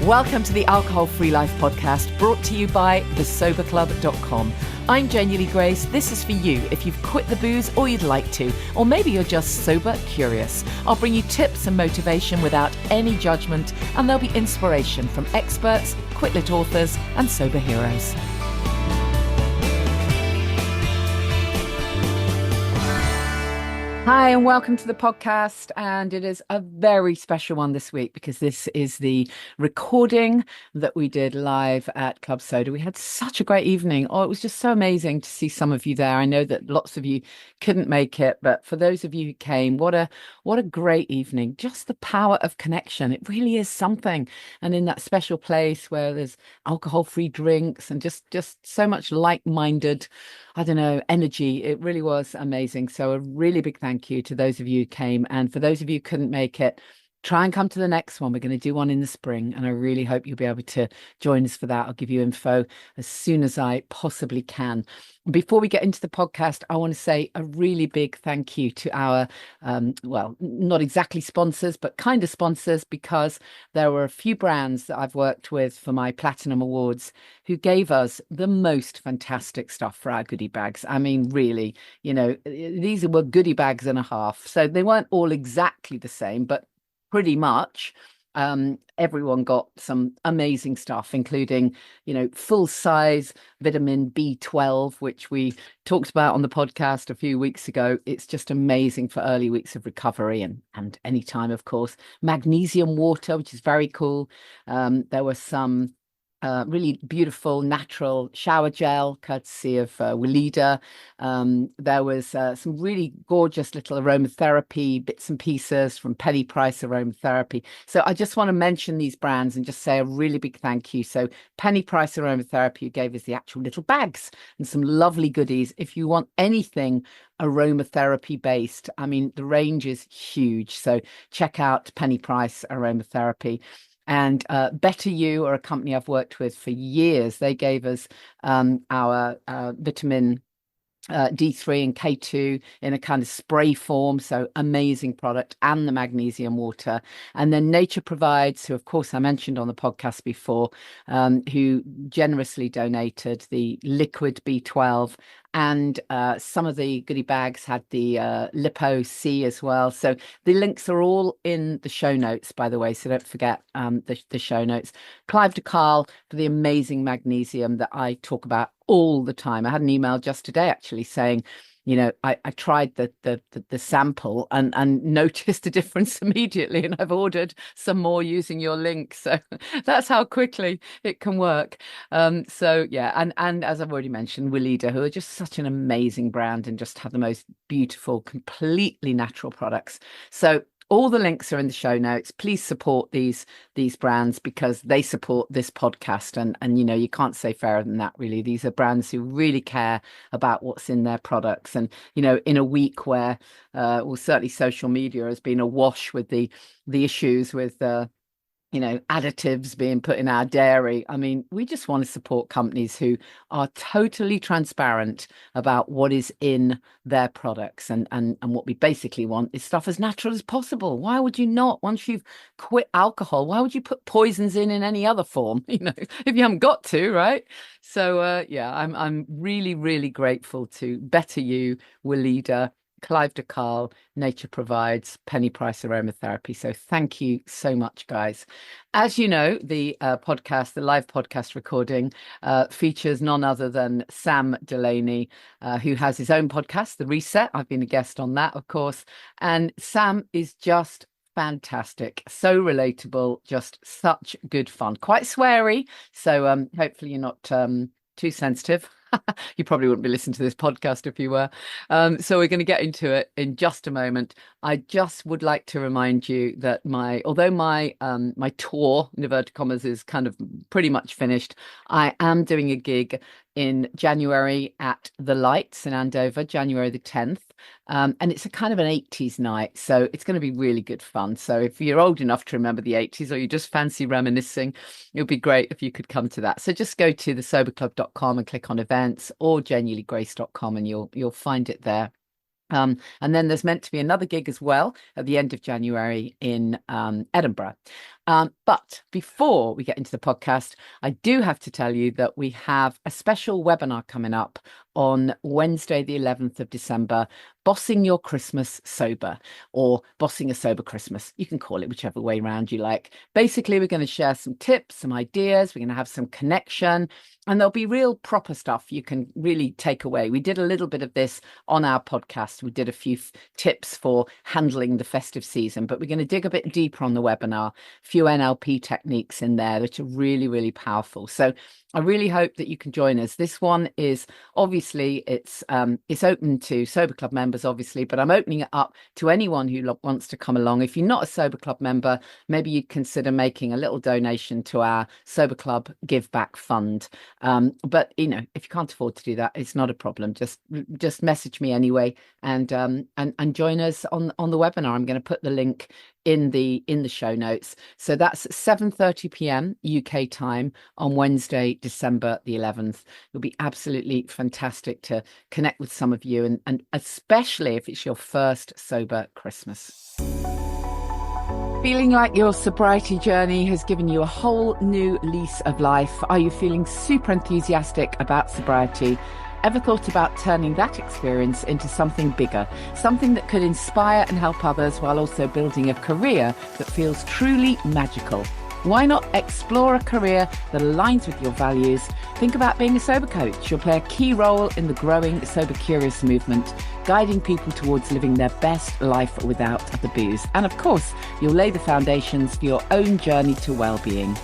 Welcome to the Alcohol Free Life podcast, brought to you by thesoberclub.com. I'm Genuinely Grace. This is for you if you've quit the booze or you'd like to, or maybe you're just sober curious. I'll bring you tips and motivation without any judgment, and there'll be inspiration from experts, quit-lit authors, and sober heroes. Hi, and welcome to the podcast. And it is a very special one this week because this is the recording that we did live at Club Soda. We had such a great evening. Oh, it was just so amazing to see some of you there. I know that lots of you couldn't make it, but for those of you who came, what a great evening. Just the power of connection. It really is something. And in that special place where there's alcohol-free drinks and just so much like-minded, I don't know, energy. It really was amazing. So a really big thank you to those of you who came. And for those of you who couldn't make it, try and come to the next one. We're going to do one in the spring, and I really hope you'll be able to join us for that. I'll give you info as soon as I possibly can. Before we get into the podcast, I want to say a really big thank you to our, well, not exactly sponsors, but kind of sponsors, because there were a few brands that I've worked with for my Platinum Awards who gave us the most fantastic stuff for our goodie bags. I mean, really, you know, these were goodie bags and a half. So they weren't all exactly the same, but pretty much everyone got some amazing stuff, including, you know, full-size vitamin B12, which we talked about on the podcast a few weeks ago. It's just amazing for early weeks of recovery and any time, of course. Magnesium water, which is very cool. There were some really beautiful natural shower gel courtesy of Weleda. There was some really gorgeous little aromatherapy bits and pieces from Penny Price Aromatherapy. So I just want to mention these brands and just say a really big thank you. So Penny Price Aromatherapy gave us the actual little bags and some lovely goodies. If you want anything aromatherapy based, I mean, the range is huge. So check out Penny Price Aromatherapy. And Better You are a company I've worked with for years. They gave us our vitamin D3 and K2 in a kind of spray form. So amazing product, and the magnesium water. And then Nature Provides, who of course I mentioned on the podcast before, who generously donated the liquid B12, and some of the goodie bags had the Lipo C as well. So the links are all in the show notes, by the way, so don't forget the show notes. Clive de Carl for the amazing magnesium that I talk about all the time. I had an email just today actually saying, you know, I tried the sample and noticed a difference immediately, and I've ordered some more using your link. So that's how quickly it can work. So yeah, and as I've already mentioned, Weleda, who are just such an amazing brand and just have the most beautiful, completely natural products. So all the links are in the show notes. Please support these brands because they support this podcast. And you know, you can't say fairer than that, really. These are brands who really care about what's in their products. And, you know, in a week where, well, certainly social media has been awash with the issues with you know, additives being put in our dairy. I mean, we just want to support companies who are totally transparent about what is in their products. And what we basically want is stuff as natural as possible. Why would you not? Once you've quit alcohol, why would you put poisons in any other form, you know, if you haven't got to, right? So, yeah, I'm really, really grateful to Better You, Weleda, Clive de Carl, Nature Provides, Penny Price Aromatherapy. So thank you so much, guys. As you know, the podcast, the live podcast recording, features none other than Sam Delaney, who has his own podcast, The Reset. I've been a guest on that, of course. And Sam is just fantastic, so relatable, just such good fun, quite sweary. So hopefully you're not too sensitive. You probably wouldn't be listening to this podcast if you were. So we're going to get into it in just a moment. I just would like to remind you that although my tour, in inverted commas, is kind of pretty much finished, I am doing a gig in January at the Lights in Andover, January the 10th. And it's a kind of an 80s night. So it's going to be really good fun. So if you're old enough to remember the 80s or you just fancy reminiscing, it would be great if you could come to that. So just go to thesoberclub.com and click on events, or genuinelygrace.com, and you'll find it there. And then there's meant to be another gig as well at the end of January in Edinburgh. But before we get into the podcast, I do have to tell you that we have a special webinar coming up on Wednesday, the 11th of December, Bossing Your Christmas Sober, or Bossing a Sober Christmas. You can call it whichever way around you like. Basically, we're going to share some tips, some ideas. We're going to have some connection, and there'll be real proper stuff you can really take away. We did a little bit of this on our podcast. We did a few tips for handling the festive season, but we're going to dig a bit deeper on the webinar. A few NLP techniques in there that are really, really powerful. So I really hope that you can join us. This one is obviously it's open to Sober Club members, obviously, but I'm opening it up to anyone who wants to come along. If you're not a Sober Club member, maybe you'd consider making a little donation to our Sober Club giveback fund. But if you can't afford to do that, it's not a problem. Just message me anyway, and join us on the webinar. I'm going to put the link in the show notes. So that's 7:30 p.m. UK time on Wednesday, December the 11th. It'll be absolutely fantastic to connect with some of you, and especially if it's your first sober Christmas. Feeling like your sobriety journey has given you a whole new lease of life? Are you feeling super enthusiastic about sobriety? Ever thought about turning that experience into something bigger, something that could inspire and help others while also building a career that feels truly magical? Why not explore a career that aligns with your values? Think about being a sober coach. You'll play a key role in the growing Sober Curious movement, guiding people towards living their best life without the booze. And of course, you'll lay the foundations for your own journey to well-being.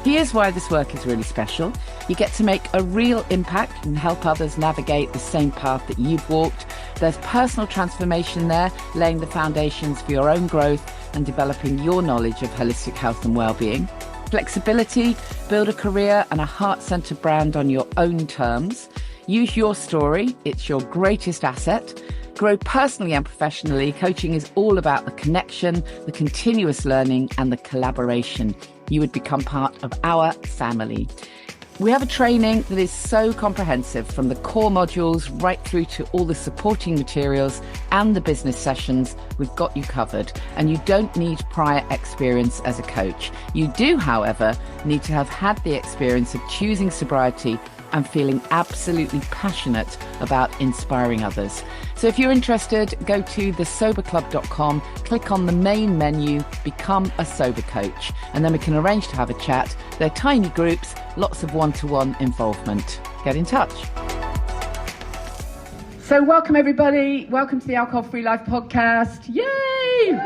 Here's why this work is really special. You get to make a real impact and help others navigate the same path that you've walked. There's personal transformation there, laying the foundations for your own growth and developing your knowledge of holistic health and well-being. Flexibility, build a career and a heart-centered brand on your own terms. Use your story, it's your greatest asset. Grow personally and professionally. Coaching is all about the connection, the continuous learning and the collaboration. You would become part of our family. We have a training that is so comprehensive, from the core modules right through to all the supporting materials and the business sessions. We've got you covered, and you don't need prior experience as a coach. You do, however, need to have had the experience of choosing sobriety and feeling absolutely passionate about inspiring others. So if you're interested, go to thesoberclub.com, click on the main menu, become a sober coach, and then we can arrange to have a chat. They're tiny groups, lots of one-to-one involvement. Get in touch. So welcome everybody. Welcome to the Alcohol Free Life podcast. Yay!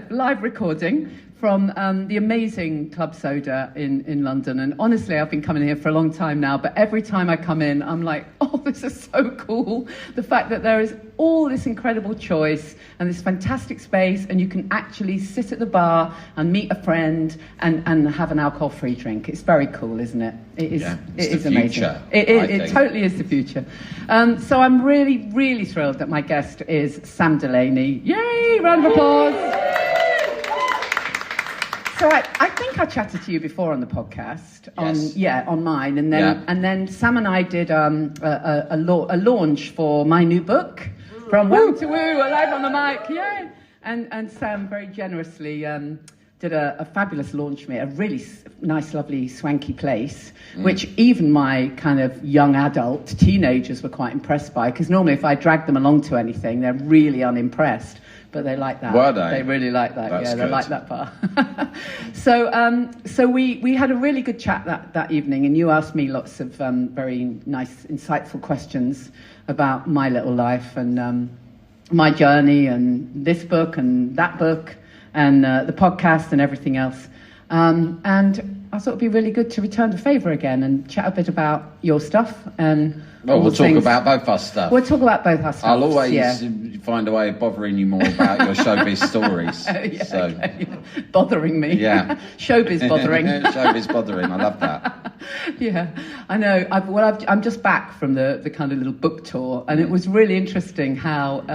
live recording from the amazing Club Soda in London. And honestly, I've been coming here for a long time now, but every time I come in, I'm like, oh, this is so cool. The fact that there is all this incredible choice and this fantastic space, and you can actually sit at the bar and meet a friend and have an alcohol-free drink. It's very cool, isn't it? It is. Yeah, it is amazing. It totally is the future. So I'm really, really thrilled that my guest is Sam Delaney. Yay! Round of applause. So I think I chatted to you before on the podcast, on mine, and then Sam and I did a launch for my new book, From Wham to Woo, live on the mic, yay! And Sam very generously did a fabulous launch for me, a really nice, lovely, swanky place, which even my kind of young adult teenagers were quite impressed by, because normally if I drag them along to anything, they're really unimpressed. But they like that. Were they? They really like that. That's they like that bar. So we had a really good chat that evening, and you asked me lots of very nice, insightful questions about my little life and my journey and this book and that book and the podcast and everything else. And I thought it'd be really good to return the favour again and chat a bit about your stuff and. Well, we'll talk about both our stuff. We'll talk about both our stuff. I'll always find a way of bothering you more about your showbiz stories. Bothering me. Yeah. Showbiz bothering. Showbiz bothering. I love that. Yeah, I know. I'm just back from the kind of little book tour, and it was really interesting how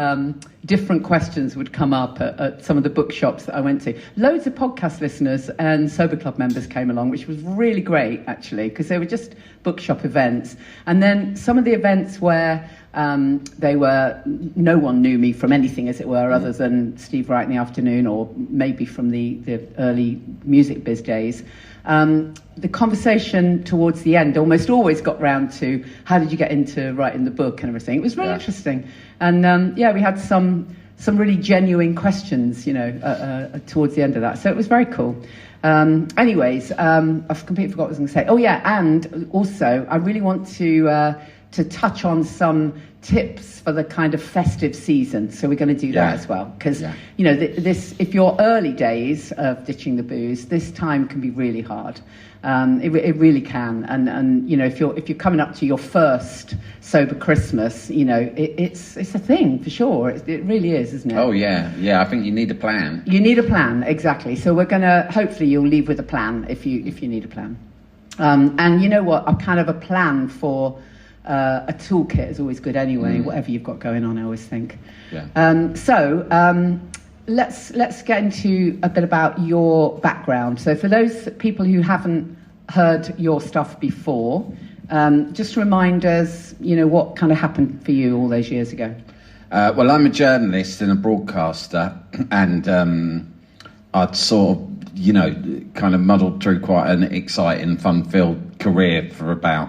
different questions would come up at some of the bookshops that I went to. Loads of podcast listeners and Sober Club members came along along, which was really great, actually, because they were just bookshop events. And then some of the events where no one knew me from anything, as it were, other than Steve Wright in the afternoon, or maybe from the early music biz days. The conversation towards the end almost always got round to how did you get into writing the book and everything. It was really interesting. And we had some really genuine questions, towards the end of that. So it was very cool. Anyways, I've completely forgot what I was going to say. Oh yeah, and also I really want to touch on some tips for the kind of festive season. So we're going to do that as well, because this, if you're early days of ditching the booze, this time can be really hard. It really can, and if you're coming up to your first sober Christmas, it's a thing for sure. It really is, isn't it? Oh yeah. I think you need a plan. You need a plan, exactly. So we're gonna, hopefully you'll leave with a plan if you need a plan. And you know what? A kind of a plan for a toolkit is always good anyway. Whatever you've got going on, I always think. Yeah. Let's get into a bit about your background. So for those people who haven't heard your stuff before, just remind us, what kind of happened for you all those years ago. Well, I'm a journalist and a broadcaster, and I'd sort of, kind of muddled through quite an exciting, fun-filled career for about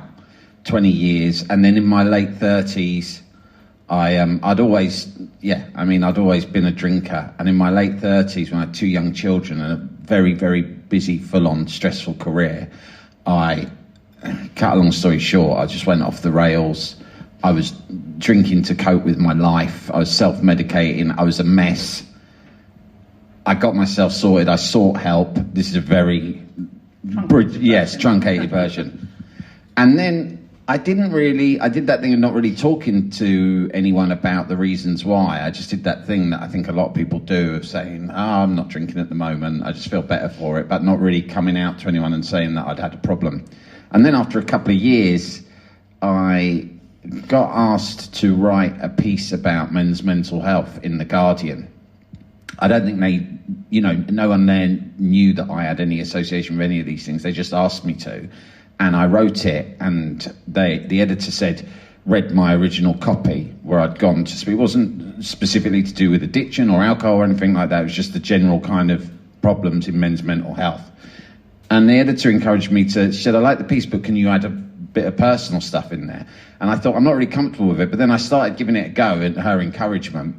20 years, and then in my late 30s, I'd always been a drinker, and in my late 30s, when I had 2 young children and a very, very busy, full-on, stressful career, cut a long story short, I just went off the rails. I was drinking to cope with my life. I was self-medicating. I was a mess. I got myself sorted. I sought help. This is a very truncated version. And then I did that thing of not really talking to anyone about the reasons why. I just did that thing that I think a lot of people do of saying, I'm not drinking at the moment, I just feel better for it, but not really coming out to anyone and saying that I'd had a problem. And then after a couple of years, I got asked to write a piece about men's mental health in The Guardian. I don't think no one there knew that I had any association with any of these things. They just asked me to. And I wrote it, and the editor read my original copy where I'd gone to speak. It wasn't specifically to do with addiction or alcohol or anything like that. It was just the general kind of problems in men's mental health. And the editor encouraged me she said, I like the piece, but can you add a bit of personal stuff in there? And I thought, I'm not really comfortable with it. But then I started giving it a go at her encouragement,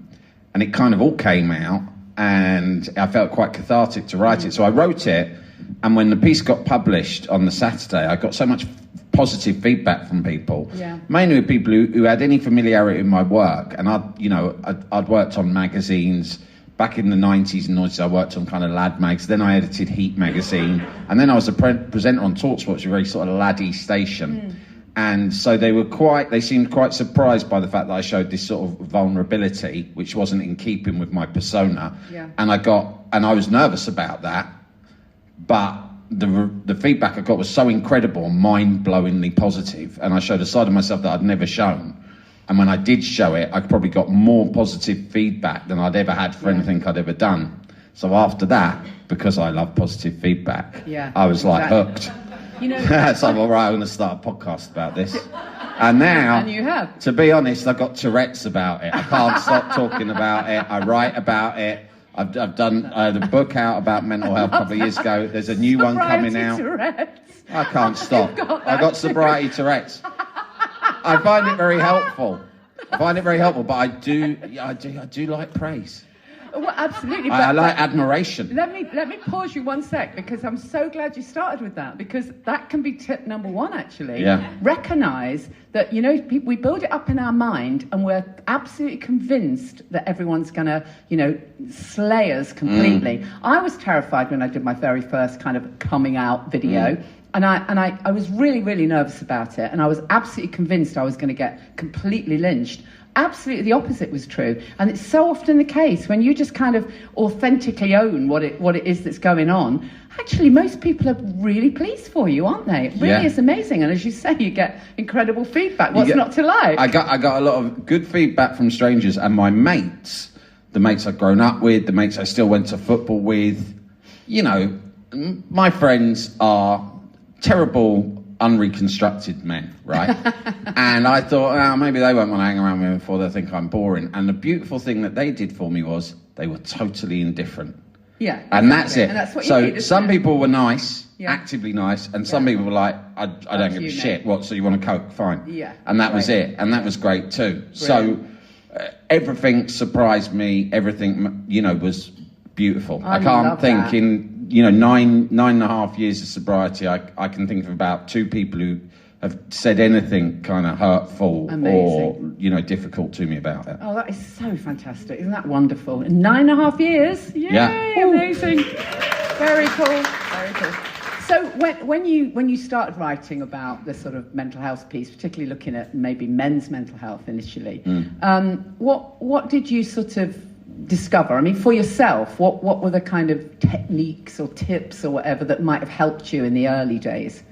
and it kind of all came out, and I felt quite cathartic to write it. So I wrote it. And when the piece got published on the Saturday, I got so much positive feedback from people, mainly with people who had any familiarity with my work. And I'd worked on magazines back in the 90s and 90s. I worked on kind of lad mags. Then I edited Heat magazine, and then I was a presenter on Talksport, a very sort of laddie station. And so they seemed quite surprised by the fact that I showed this sort of vulnerability, which wasn't in keeping with my persona. And I was nervous about that. But the feedback I got was so incredible, mind-blowingly positive, and I showed a side of myself that I'd never shown. And when I did show it, I probably got more positive feedback than I'd ever had for anything I'd ever done. So after that, because I love positive feedback, I was hooked. So I'm all right, I'm going to start a podcast about this. And now, and you have. To be honest, I've got Tourette's about it. I can't stop talking about it. I write about it. I've done the book out about mental health a couple of years ago. There's a new one coming out. Tourette's. I can't stop. I got sobriety Tourette's. I find it very helpful. But I do like praise. Well, absolutely. I like admiration. Let me pause you one sec, because I'm so glad you started with that, because that can be tip number 1, actually. Recognise that, we build it up in our mind, and we're absolutely convinced that everyone's going to, slay us completely. I was terrified when I did my very first kind of coming out video. And I was really, really nervous about it, and I was absolutely convinced I was going to get completely lynched. Absolutely the opposite was true. And it's so often the case when you just kind of authentically own what it is that's going on. Actually, most people are really pleased for you, aren't they? It really is amazing. And as you say, you get incredible feedback. What's not to like? I got a lot of good feedback from strangers, and my mates, the mates I'd grown up with, the mates I still went to football with, my friends are terrible, unreconstructed men, right? And I thought, oh, maybe they won't want to hang around with me before they think I'm boring. And the beautiful thing that they did for me was they were totally indifferent. Yeah. And that's it. And that's what so you need, some it? people were nice, Yeah. actively nice, and some people were like, I don't give a shit. What, so you want a Coke? Fine. Yeah. And that was it. And that was great too. Brilliant. So everything surprised me. Everything, was beautiful. I can't think that. In, 9.5 years of sobriety, I can think of about 2 people who have said anything kind of hurtful Amazing. Or, difficult to me about it. Oh, that is so fantastic. Isn't that wonderful? In 9.5 years? Yay, yeah. Amazing. Very cool. Very cool. So when you started writing about the sort of mental health piece, particularly looking at maybe men's mental health initially, what did you sort of discover? I mean, for yourself, what were the kind of techniques or tips or whatever that might have helped you in the early days?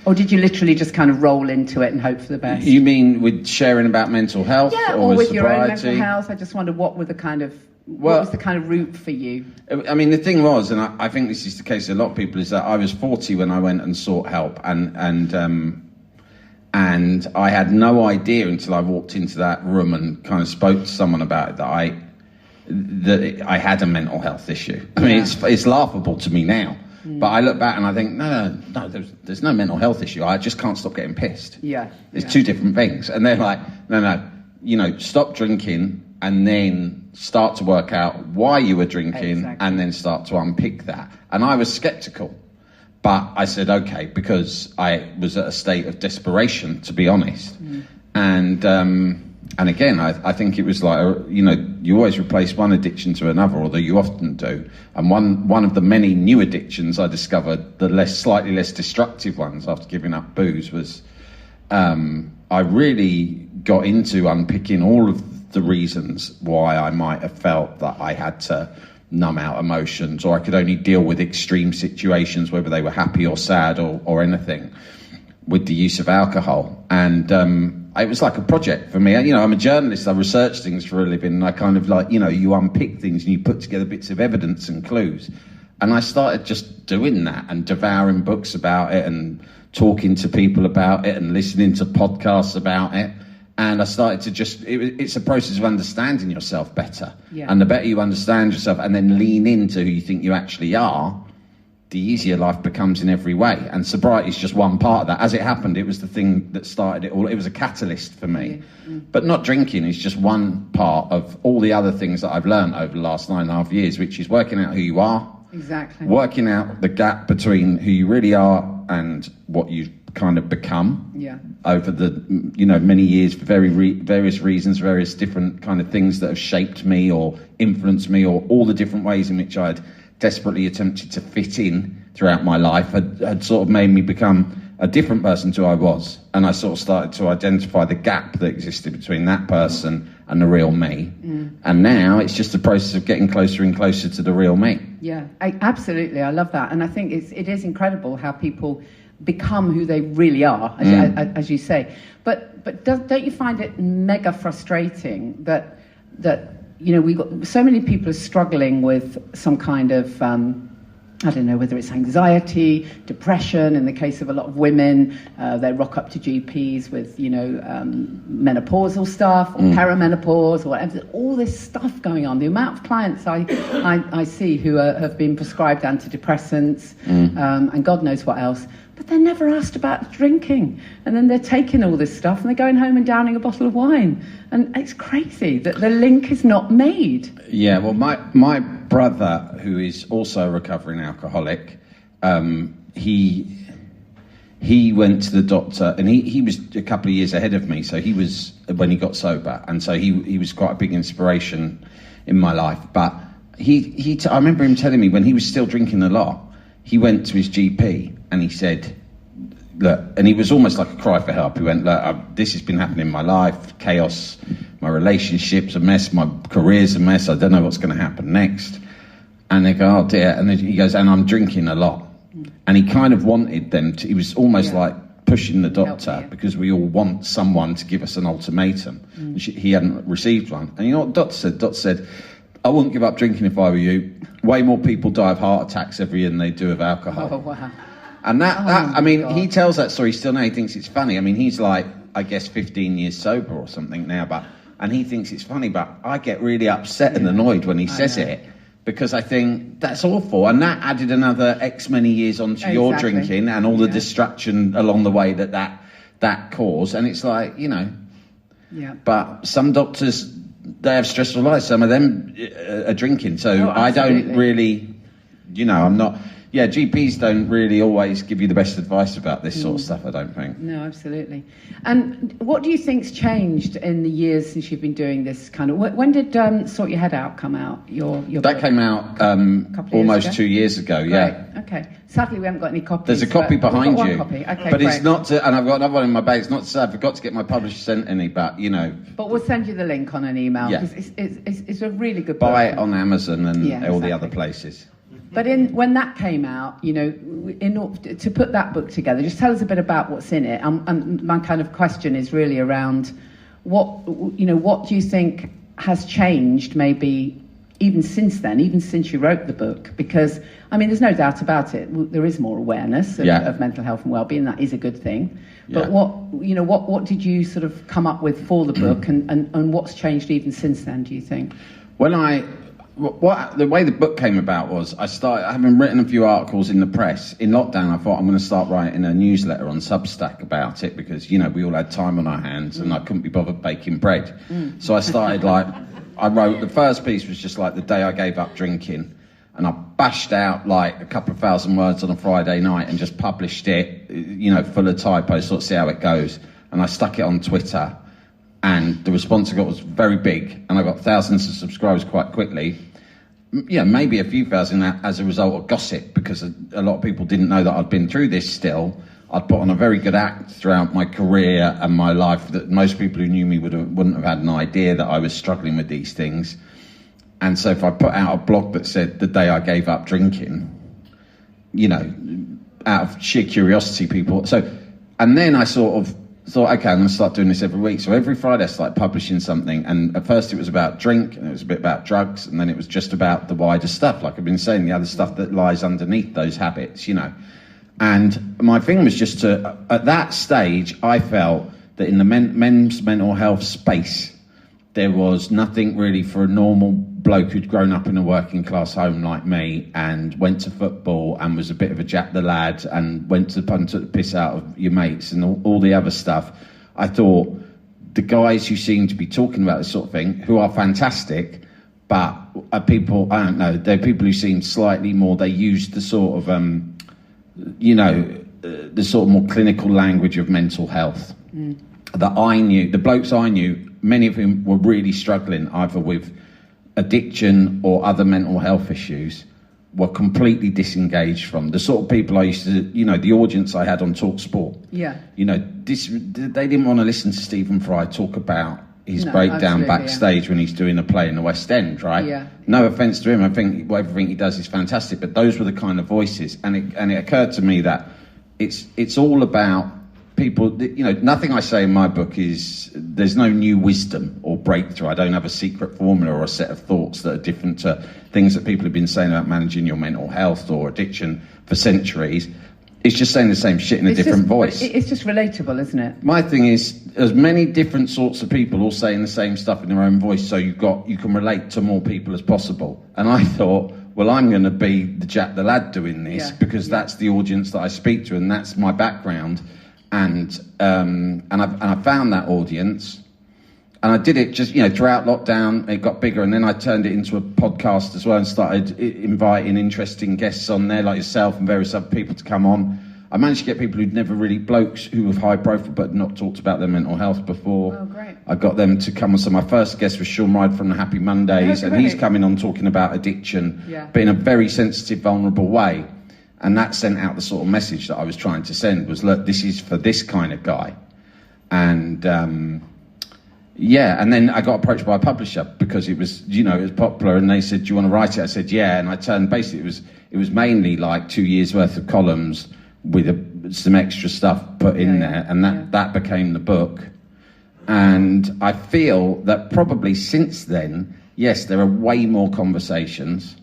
Or did you literally just kind of roll into it and hope for the best? You mean with sharing about mental health? Yeah, or with your own mental health? I just wonder what was the kind of route for you? I mean, the thing was, and I think this is the case with a lot of people, is that I was 40 when I went and sought help, and I had no idea until I walked into that room and kind of spoke to someone about it that I had a mental health issue. I mean, it's laughable to me now. But I look back and I think, no, there's no mental health issue. I just can't stop getting pissed. Yeah. There's 2 different things. And they're like, no, stop drinking and then start to work out why you were drinking and then start to unpick that. And I was skeptical. But I said, okay, because I was at a state of desperation, to be honest. And again, I think it was like, you always replace one addiction to another, although you often do. And one of the many new addictions I discovered, the slightly less destructive ones after giving up booze, was I really got into unpicking all of the reasons why I might have felt that I had to numb out emotions, or I could only deal with extreme situations, whether they were happy or sad or anything, with the use of alcohol. And it was like a project for me. I'm a journalist. I research things for a living, and I kind of you unpick things and you put together bits of evidence and clues. And I started just doing that and devouring books about it and talking to people about it and listening to podcasts about it. And I started to it's a process of understanding yourself better. Yeah. And the better you understand yourself and then lean into who you think you actually are, the easier life becomes in every way. And sobriety is just one part of that. As it happened, it was the thing that started it all. It was a catalyst for me. But not drinking is just one part of all the other things that I've learned over the last 9.5 years, which is working out who you are. Exactly. Working out the gap between who you really are and what you've kind of become over the many years for various reasons, various different kind of things that have shaped me or influenced me, or all the different ways in which I'd desperately attempted to fit in throughout my life had sort of made me become a different person to who I was. And I sort of started to identify the gap that existed between that person and the real me. And now it's just a process of getting closer and closer to the real me. Yeah, absolutely. I love that. And I think it is incredible how people become who they really are, as you say. But don't you find it mega frustrating that we've got so many people are struggling with some kind of I don't know, whether it's anxiety, depression. In the case of a lot of women, they rock up to GPs with, menopausal stuff or perimenopause or whatever. All this stuff going on. The amount of clients I see who have been prescribed antidepressants and God knows what else, but they're never asked about drinking. And then they're taking all this stuff and they're going home and downing a bottle of wine. And it's crazy that the link is not made. Yeah, well, my brother, who is also a recovering alcoholic, he went to the doctor, and he was a couple of years ahead of me, so he was when he got sober, and so he was quite a big inspiration in my life. But I remember him telling me when he was still drinking a lot, he went to his GP and he said, look, and he was almost like a cry for help. He went, look, this has been happening in my life, chaos, my relationship's a mess, my career's a mess, I don't know what's going to happen next. And they go, oh dear. And then he goes, and I'm drinking a lot. And he kind of wanted them to, he was almost like pushing the doctor, because we all want someone to give us an ultimatum. And he hadn't received one. And you know what the doctor said? The doctor said, I wouldn't give up drinking if I were you. way more people die of heart attacks every year than they do of alcohol. Oh, wow. And I mean, God. he tells that story still now. He thinks it's funny. I mean, he's like, I guess 15 years sober or something now, and he thinks it's funny, but I get really upset and annoyed when he says it, because I think that's awful. And that added another X many years onto your drinking and all the destruction along the way that caused. And it's like, you know, but some doctors, they have stressful lives. Some of them are drinking. So I don't really, you know, I'm not... Yeah, GPs don't really always give you the best advice about this sort of stuff, I don't think. No, absolutely. And what do you think's changed in the years since you've been doing this kind of... When did Sort Your Head Out come out? Your that book? came out almost 2 years ago, yeah. Okay. Sadly, we haven't got any copies. There's a copy behind you. One copy. Okay, but great. it's not to... And I've got another one in my bag. It's not to say I forgot to get my publisher sent any, but, you know... But we'll send you the link on an email. Yeah. It's a really good book. Buy it on Amazon and all the other places. But when that came out, you know, in order to put that book together, just tell us a bit about what's in it. And my kind of question is really around what do you think has changed, maybe even since then, even since you wrote the book? Because, I mean, there's no doubt about it. There is more awareness of mental health and well-being. That is a good thing. But what did you sort of come up with for the book, and what's changed even since then, do you think? The way the book came about was I started having written a few articles in the press. In lockdown, I thought I'm going to start writing a newsletter on Substack about it, because, you know, we all had time on our hands and I couldn't be bothered baking bread. So I started I wrote, the first piece was just like the day I gave up drinking, and I bashed out like a couple of thousand words on a Friday night and just published it, you know, full of typos, sort of see how it goes. And I stuck it on Twitter, and the response I got was very big, and I got thousands of subscribers quite quickly. Yeah, maybe a few thousand as a result of gossip, because a lot of people didn't know that I'd been through this still. I'd put on a very good act throughout my career and my life that most people who knew me wouldn't have had an idea that I was struggling with these things. And so if I put out a blog that said the day I gave up drinking, you know, out of sheer curiosity, people... And then I sort of thought, okay, I'm going to start doing this every week. So every Friday I started publishing something, and at first it was about drink, and it was a bit about drugs, and then it was just about the wider stuff, like I've been saying, the other stuff that lies underneath those habits, you know. And my thing was just at that stage, I felt that in the men's mental health space, there was nothing really for a normal bloke who'd grown up in a working class home like me and went to football and was a bit of a Jack the Lad and went to the pub and took the piss out of your mates and all the other stuff. I thought the guys who seem to be talking about this sort of thing, who are fantastic, but are people, I don't know, they're people who seem slightly more, they use the sort of, the sort of more clinical language of mental health that I knew, the blokes I knew, many of whom were really struggling either with addiction or other mental health issues, were completely disengaged from the sort of people I used to, you know, the audience I had on Talk Sport. Yeah. You know, they didn't want to listen to Stephen Fry talk about his breakdown backstage when he's doing a play in the West End, right? Yeah. No offence to him, I think everything he does is fantastic, but those were the kind of voices, and it occurred to me that it's all about people, you know, nothing I say in my book is, there's no new wisdom or breakthrough. I don't have a secret formula or a set of thoughts that are different to things that people have been saying about managing your mental health or addiction for centuries. It's just saying the same shit in a different voice. It's just relatable, isn't it? My thing is, as many different sorts of people all saying the same stuff in their own voice, so you can relate to more people as possible. And I thought, well, I'm going to be the Jack the Lad doing this because that's the audience that I speak to, and that's my background. And I found that audience, and I did it just, you know, throughout lockdown. It got bigger, and then I turned it into a podcast as well and started inviting interesting guests on there, like yourself and various other people, to come on. I managed to get people who'd never really, blokes who were high profile but not talked about their mental health before. Oh, great. I got them to come on. So my first guest was Sean Ryde from the Happy Mondays, and he's coming on talking about addiction, but in a very sensitive, vulnerable way. And that sent out the sort of message that I was trying to send, was, look, this is for this kind of guy. And and then I got approached by a publisher because it was, you know, it was popular, and they said, do you want to write it? I said, yeah. And I turned, basically it was mainly like 2 years worth of columns with some extra stuff put in there, and that became the book. And I feel that probably since then, yes, there are way more conversations.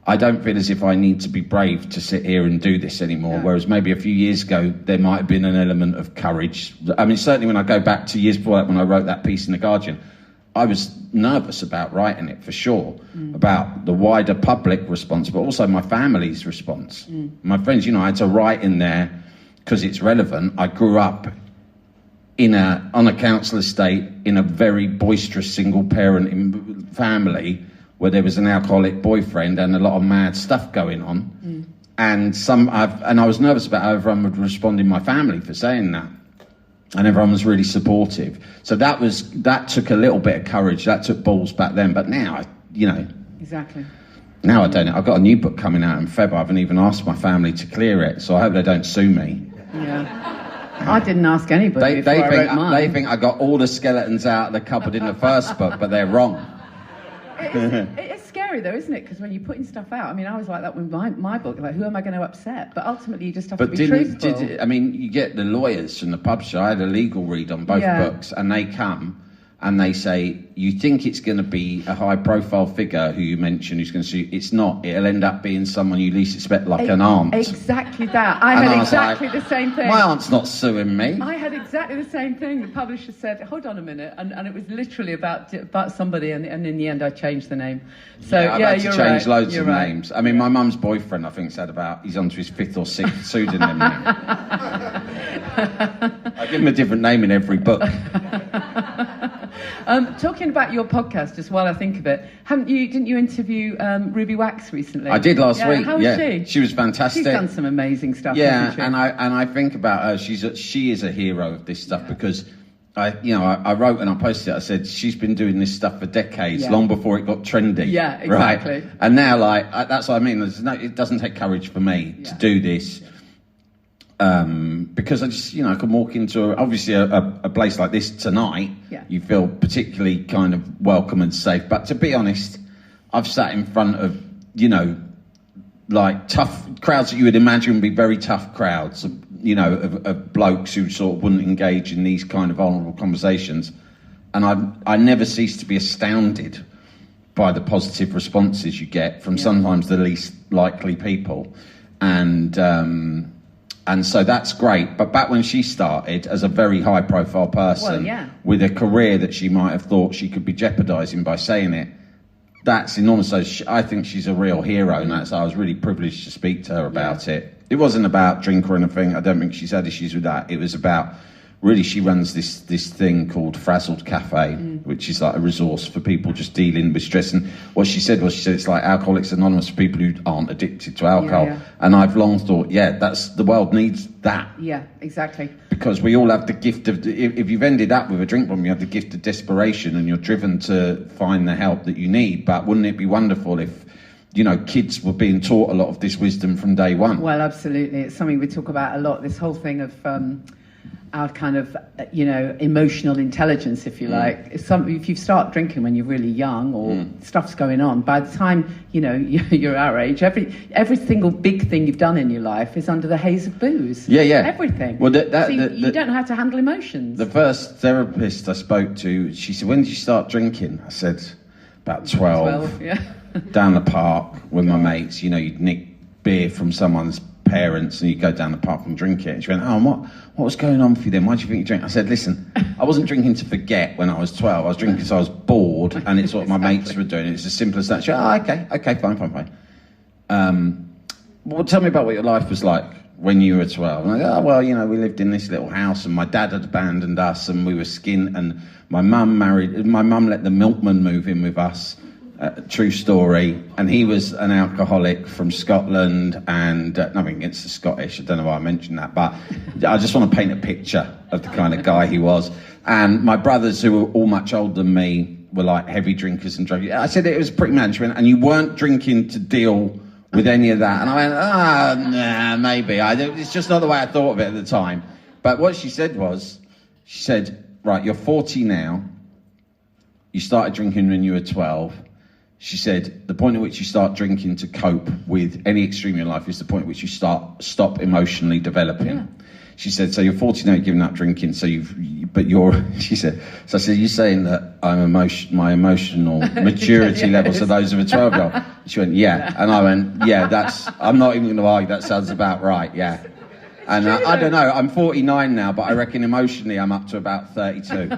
I don't feel as if I need to be brave to sit here and do this anymore. Yeah. Whereas maybe a few years ago, there might have been an element of courage. I mean, certainly when I go back to years before that, when I wrote that piece in The Guardian, I was nervous about writing it, for sure, about the wider public response, but also my family's response. My friends, I had to write in there because it's relevant. I grew up on a council estate in a very boisterous single-parent family where there was an alcoholic boyfriend and a lot of mad stuff going on. And I was nervous about how everyone would respond in my family for saying that. And everyone was really supportive. So that took a little bit of courage. That took balls back then. But now, Exactly. Now I don't know. I've got a new book coming out in February. I haven't even asked my family to clear it. So I hope they don't sue me. Yeah. I didn't ask anybody before I wrote mine. They think I got all the skeletons out of the cupboard in the first book, but they're wrong. It's scary though, isn't it? Because when you're putting stuff out, I mean, I was like that with my book, like, who am I going to upset? But ultimately you just have to be truthful. You get the lawyers from the publisher. I had a legal read on both books, and they come and they say, you think it's going to be a high-profile figure who you mentioned who's going to sue. It's not. It'll end up being someone you least expect, like an aunt. Exactly that. I had exactly the same thing. My aunt's not suing me. I had exactly the same thing. The publisher said, hold on a minute. And it was literally about somebody, and in the end I changed the name. So, I've had to change loads of right. names. I mean, my mum's boyfriend, I think, he's on to his 5th or 6th pseudonym name. I give him a different name in every book. Talking about your podcast, just while I think of it, didn't you interview Ruby Wax recently? I did last week. How was she? She was fantastic. She's done some amazing stuff. Yeah, hasn't she? and I think about her. She is a hero of this stuff because I wrote and I posted it. I said she's been doing this stuff for decades, long before it got trendy. Yeah, exactly. Right? And now, that's what I mean. It doesn't take courage for me to do this. Because I just, I can walk into obviously a place like this tonight. Yeah. You feel particularly kind of welcome and safe. But to be honest, I've sat in front of, like tough crowds that you would imagine would be very tough crowds, of blokes who sort of wouldn't engage in these kind of vulnerable conversations. And I never cease to be astounded by the positive responses you get from sometimes the least likely people. And so that's great. But back when she started as a very high-profile person, with a career that she might have thought she could be jeopardising by saying it, that's enormous. So I think she's a real hero, and I was really privileged to speak to her about it. It wasn't about drink or anything. I don't think she's had issues with that. It was about, really, she runs this thing called Frazzled Cafe, which is like a resource for people just dealing with stress. And what she said it's like Alcoholics Anonymous for people who aren't addicted to alcohol. Yeah. And I've long thought, the world needs that. Yeah, exactly. Because we all have the gift of, if you've ended up with a drink problem, you have the gift of desperation and you're driven to find the help that you need. But wouldn't it be wonderful if, kids were being taught a lot of this wisdom from day one? Well, absolutely. It's something we talk about a lot, this whole thing of our kind of, emotional intelligence, if you like. If you start drinking when you're really young or stuff's going on, by the time, you're our age, every single big thing you've done in your life is under the haze of booze. Yeah. Everything. Well, you don't know how to handle emotions. The first therapist I spoke to, she said, when did you start drinking? I said, about 12. Down the park with my mates. You'd nick beer from someone's parents and you go down the park and drink it. And she went, and what was going on for you then? Why do you think you drink? I said, listen, I wasn't drinking to forget when I was 12. I was drinking because I was bored and it's what my mates were doing. It's as simple as that. She went, okay, fine. Well, tell me about what your life was like when you were 12. And I go, we lived in this little house and my dad had abandoned us and we were skint and my mum let the milkman move in with us. True story. And he was an alcoholic from Scotland and nothing against the Scottish. I don't know why I mentioned that, but I just want to paint a picture of the kind of guy he was. And my brothers, who were all much older than me, were like heavy drinkers and drunk. I said it was pretty management and you weren't drinking to deal with any of that. And I went, nah, maybe. It's just not the way I thought of it at the time. But what she said, right, you're 40 now. You started drinking when you were 12. She said, the point at which you start drinking to cope with any extreme in your life is the point at which you stop emotionally developing. Yeah. she said, so you're 40 now, you're giving up drinking, so but you're, she said, so I said, you're saying that my emotional maturity levels are those of a 12-year-old? She went, yeah. And I went, yeah, I'm not even going to argue, that sounds about right, yeah. And I don't know, I'm 49 now, but I reckon emotionally I'm up to about 32.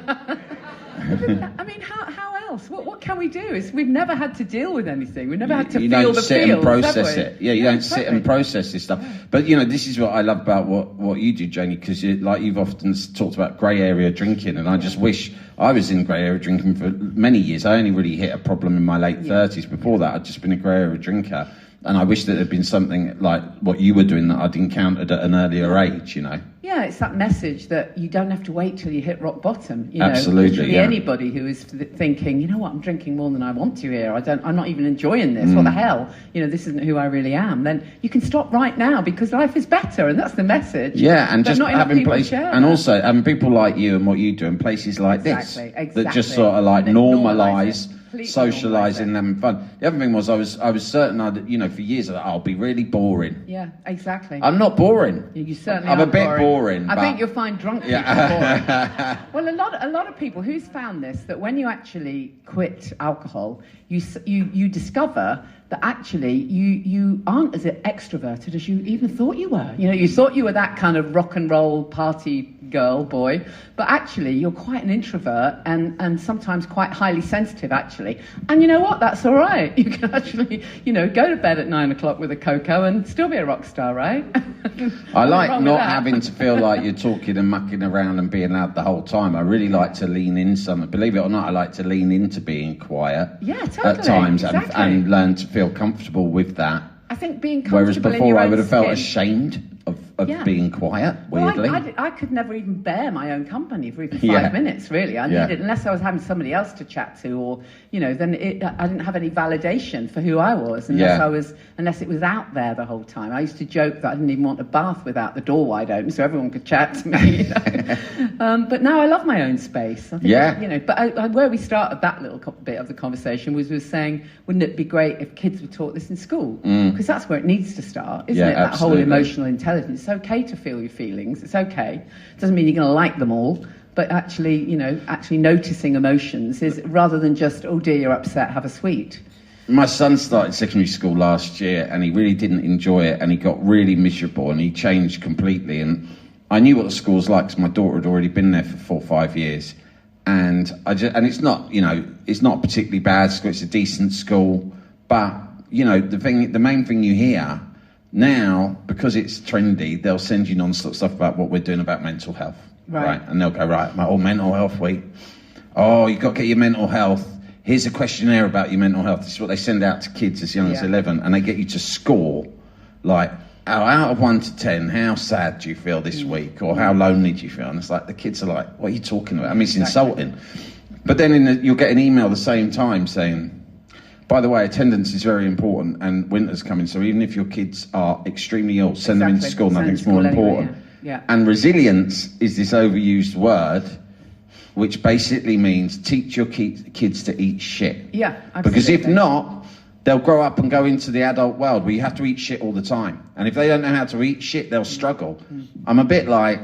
I mean, how else? What can we do? We've never had to deal with anything. We've never had to you feel don't the sit feels, and process have we? it. Yeah, you don't sit and process this stuff. But this is what I love about what you do, Janie, because you've often talked about grey area drinking, and I just wish I was in grey area drinking for many years. I only really hit a problem in my late 30s. Before that, I'd just been a grey area drinker. And I wish that there'd been something like what you were doing that I'd encountered at an earlier age, Yeah, it's that message that you don't have to wait till you hit rock bottom. Absolutely, anybody who is thinking, you know what, I'm drinking more than I want to here. I'm not even enjoying this. What the hell? This isn't who I really am. Then you can stop right now because life is better, and that's the message. Yeah, and just not having places, and that. Also having people like you and what you do in places like this that just sort of like normalise socialising and having fun. The other thing was I was certain for years I'll be really boring. Yeah, exactly. I'm not boring. You certainly I'm are a bit boring. I think you'll find drunk people boring. Well, a lot of people who's found this, that when you actually quit alcohol, you discover that actually you aren't as extroverted as you even thought you were. You thought you were that kind of rock and roll party girl, boy, but actually you're quite an introvert and sometimes quite highly sensitive, actually. And you know what? That's all right. You can actually, go to bed at 9 o'clock with a cocoa and still be a rock star, right? I like not having to feel like you're talking and mucking around and being loud the whole time. I really like to lean in something. Believe it or not, I like to lean into being quiet at times and learn to feel comfortable with that. I think being comfortable. Whereas before I would have felt ashamed of being quiet, weirdly. Well, I could never even bear my own company for even 5 minutes, really. I needed, unless I was having somebody else to chat to, or, then I didn't have any validation for who I was, unless it was out there the whole time. I used to joke that I didn't even want a bath without the door wide open so everyone could chat to me. But now I love my own space. I think, but where we started that little bit of the conversation was saying, wouldn't it be great if kids were taught this in school? Because that's where it needs to start, isn't it? That whole emotional intelligence. It's okay to feel your feelings. It's okay. It doesn't mean you're going to like them all, but actually noticing emotions is, rather than just, oh dear, you're upset, have a sweet. My son started secondary school last year and he really didn't enjoy it and he got really miserable and he changed completely. And I knew what the school's like because my daughter had already been there for 4 or 5 years. And it's not, it's not particularly bad school. It's a decent school, but the main thing you hear now, because it's trendy, they'll send you non-stop stuff about what we're doing about mental health. Right? And they'll go, mental health week. Oh, you've got to get your mental health. Here's a questionnaire about your mental health. This is what they send out to kids as young as 11, and they get you to score, like, out of 1 to 10, how sad do you feel this week? Or how lonely do you feel? And it's like, the kids are like, what are you talking about? I mean, it's insulting. But then you'll get an email the same time saying, by the way, attendance is very important and winter's coming, so even if your kids are extremely ill, send them into school. Nothing's more important. Anyway, And resilience is this overused word, which basically means teach your kids to eat shit. Yeah, absolutely. Because if not, they'll grow up and go into the adult world where you have to eat shit all the time. And if they don't know how to eat shit, they'll struggle. I'm a bit like,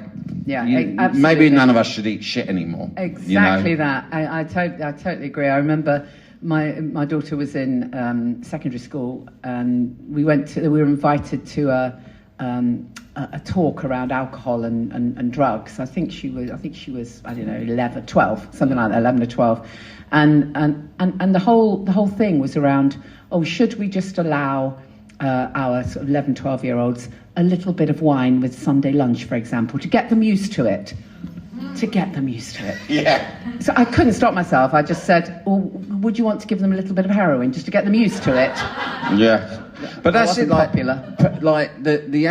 maybe none of us should eat shit anymore. Exactly that. I totally agree. I remember my daughter was in secondary school, and we were invited to a talk around alcohol and drugs. I think she was I don't know, 11, 12, something like that, 11 or 12, and the whole thing was around, should we just allow our sort of 11, 12-year-olds a little bit of wine with Sunday lunch, for example, to get them used to it. Yeah. So I couldn't stop myself. I just said, well, would you want to give them a little bit of heroin just to get them used to it? Yeah. But that's it, popular. Like the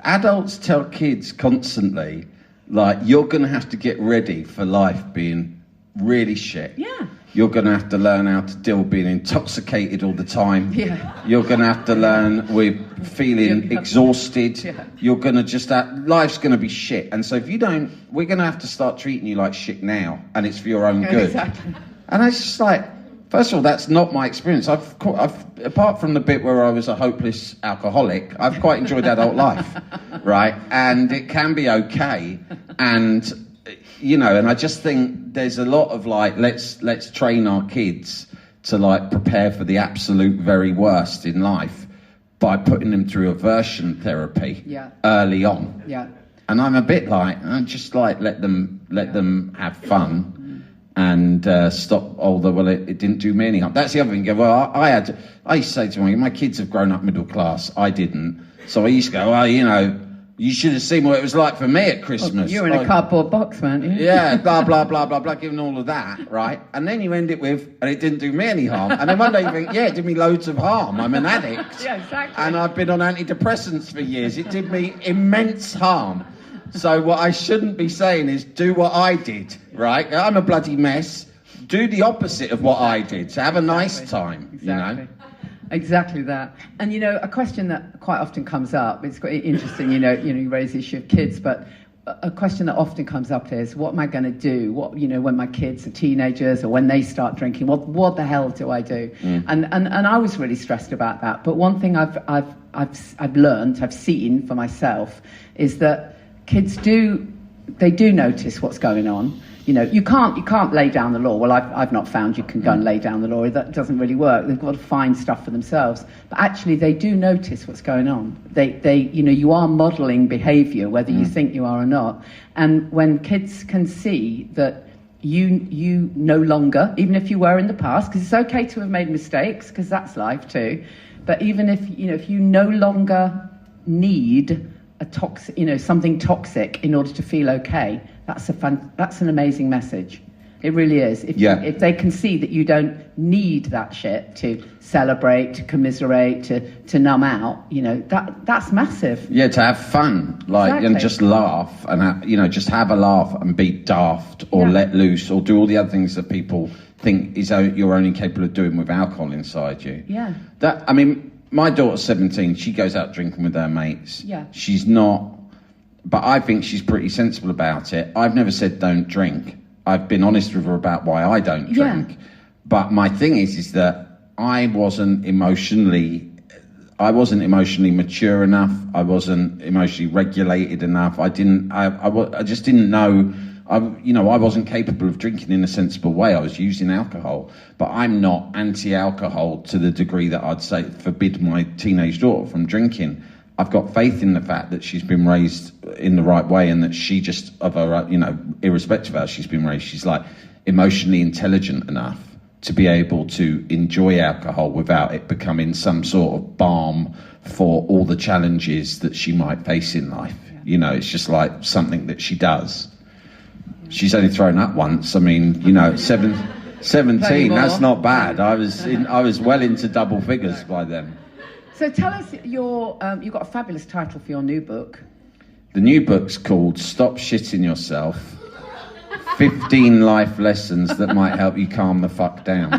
adults tell kids constantly, like, you're going to have to get ready for life being really shit. Yeah. You're going to have to learn how to deal with being intoxicated all the time. Yeah. You're going to have to learn with feeling exhausted. Yeah. You're going to just life's going to be shit. And so if you don't, we're going to have to start treating you like shit now, and it's for your own good. Exactly. And it's just like, First of all, that's not my experience. I've apart from the bit where I was a hopeless alcoholic, I've quite enjoyed adult life, right? And it can be okay. And, you know, and I just think there's a lot of like, let's train our kids to like prepare for the absolute very worst in life by putting them through aversion therapy early on. Yeah. And I'm a bit like, I just like let them have fun. And stop it didn't do me any harm. That's the other thing. Well, I used to say to my kids have grown up middle class. I didn't. So I used to go, well, you know, you should have seen what it was like for me at Christmas. Well, you were in a cardboard box, weren't you? Yeah, blah, blah, blah, blah, blah, giving all of that, right? And then you end it with, and it didn't do me any harm. And then one day you think, yeah, it did me loads of harm. I'm an addict. Yeah, exactly. And I've been on antidepressants for years. It did me immense harm. So what I shouldn't be saying is do what I did, right? I'm a bloody mess. Do the opposite of what I did. So have a nice time, you know? Exactly that. And, you know, a question that quite often comes up, it's quite interesting, you raise the issue of kids, but a question that often comes up is, what am I going to do? What, you know, when my kids are teenagers or when they start drinking, what the hell do I do? And I was really stressed about that. But one thing I've learned, I've seen for myself, is that kids do notice what's going on. You know, you can't lay down the law. Well, I've not found you can go and lay down the law. That doesn't really work. They've got to find stuff for themselves. But actually, they do notice what's going on. They you know, you are modelling behaviour, whether you think you are or not. And when kids can see that you no longer, even if you were in the past, because it's okay to have made mistakes, because that's life too. But even if you no longer need something toxic in order to feel okay, that's an amazing message. It really is. If they can see that you don't need that shit to celebrate, to commiserate, to numb out, you know, that's massive. Yeah, to have fun, like, and just laugh, and just have a laugh and be daft or let loose or do all the other things that people think you're only capable of doing with alcohol inside you. Yeah. My daughter's 17. She goes out drinking with her mates. Yeah. She's not, but I think she's pretty sensible about it. I've never said don't drink. I've been honest with her about why I don't drink. But my thing is that I wasn't emotionally mature enough. I wasn't emotionally regulated enough. I just didn't know. I wasn't capable of drinking in a sensible way. I was using alcohol, but I'm not anti-alcohol to the degree that I'd say forbid my teenage daughter from drinking. I've got faith in the fact that she's been raised in the right way, and that she just, of her, irrespective of how she's been raised, she's like emotionally intelligent enough to be able to enjoy alcohol without it becoming some sort of balm for all the challenges that she might face in life. You know, it's just like something that she does. She's only thrown up once. I mean, 17, that's not bad. I was well into double figures by then. So tell us, you've got a fabulous title for your new book. The new book's called Stop Shitting Yourself, 15 Life Lessons That Might Help You Calm the Fuck Down.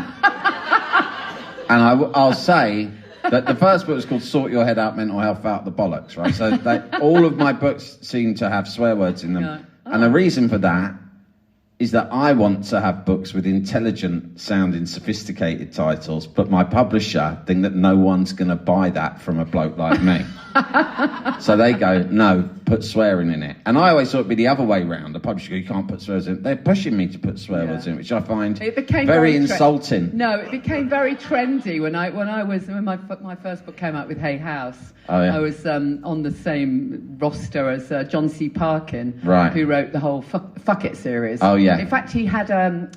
And I'll say that the first book was called Sort Your Head Out, Mental Health Out the Bollocks, right? So all of my books seem to have swear words in them. Yeah. Oh. And the reason for that is that I want to have books with intelligent sounding, sophisticated titles, but my publisher think that no one's going to buy that from a bloke like me. So they go, no, put swearing in it. And I always thought it'd be the other way round. The publisher go, you can't put swears in it. They're pushing me to put swear words in it, which I find very insulting. No, it became very trendy when my first book came out with Hay House. Oh, yeah. I was on the same roster as John C. Parkin, right, who wrote the whole Fuck It series. Oh, yeah. In fact, he ran